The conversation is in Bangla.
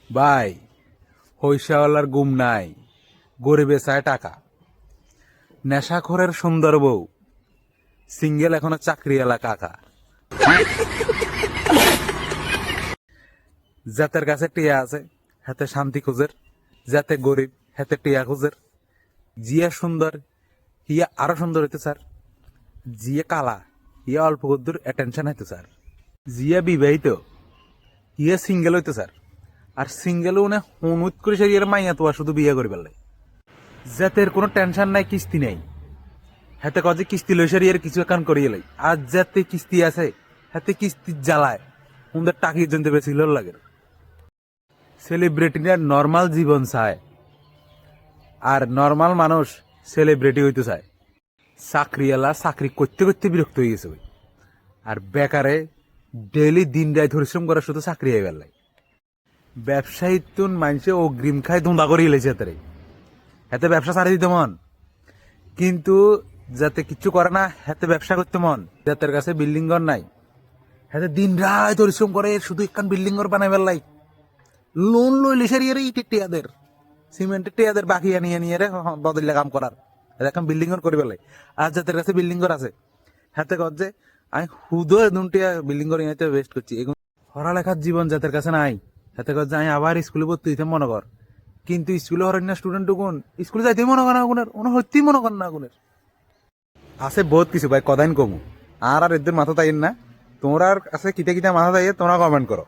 ভাই, পয়সাওয়ালার গুম নাই, গরিবে চায় টাকা। নেশাখোরের সুন্দর বউ, সিঙ্গেল এখনো চাকরিওয়ালা কাকা। যাদের কাছে টিয়া আছে হাতে শান্তি খুঁজের, যাতে গরিব হাতে টিয়া খুঁজের। জিয়া সুন্দর, হিয়া আরো সুন্দর হইতে স্যার। জিয়া কালা, হিয়া অল্প কদ্দুর অ্যাটেনশন হইতে স্যার। জিয়া বিবাহিত, হিয়া সিঙ্গেল হইতে স্যার। আর সিঙ্গেল উনি অনুত করে সে মাইয়া তো শুধু বিয়ে করে পেলে। যাতের কোনো টেনশন নাই, কিস্তি নাই, হাতে কজে কিস্তি লইসার ইয়ার কিছু একান করিয়ে লাই। আর যাতে কিস্তি আছে হাতে কিস্তি জ্বালায় ওদের টাকির জন্য বেশি লোল লাগে। সেলিব্রিটিরা নর্মাল জীবন চায়, আর নর্মাল মানুষ সেলিব্রিটি হইতে চায়। চাকরিওয়ালা চাকরি করতে করতে বিরক্ত হয়ে গেছে। আর বেকারে ডেইলি দিন রাত পরিশ্রম করা শুধু চাকরি হয়ে গেল। ব্যবসায়ী তুন মানুষে অগ্রিম খায় ধুন্দা করে এলেছে তারে, হাতে ব্যবসা ছাড়ি দিতে মন, কিন্তু যাতে কিছু করে না হাতে ব্যবসা করতে মন। যাদের কাছে বিল্ডিং ঘর নাই, হাতে দিন রাত পরিশ্রম করে শুধু একখান বিল্ডিং ঘর বানাই ফেললাই। লোন লইলে সারিয়ে ইটের টিয়াদের, সিমেন্টের টিয়াদের বাকি আনিয়ে নিয়ে রে বদলে কাম করার, এখন বিল্ডিং ঘর করে ফেলাই। আর যাদের কাছে বিল্ডিং ঘর আছে হাতে কর যে আমি হুদো দুটিয়া বিল্ডিং ঘর এনে ওয়েস্ট করছি। এগুলো পড়ালেখার জীবন যাদের কাছে নাই হাতে কর যে আমি আবার স্কুলে ভর্তি হইতে মনে কর, কিন্তু স্কুলে হরেন না স্টুডেন্ট গুণ, স্কুলে যাইতে মনে কর না গুণের, ওনার হইতেই মনে কর না গুণের। আছে বহুত কিছু ভাই, কদাইন কমু। আর এদের মাথা তাই না, তোমরা আছে কিতা কিতা মাথা তাই তোমরা কমেন্ট করো।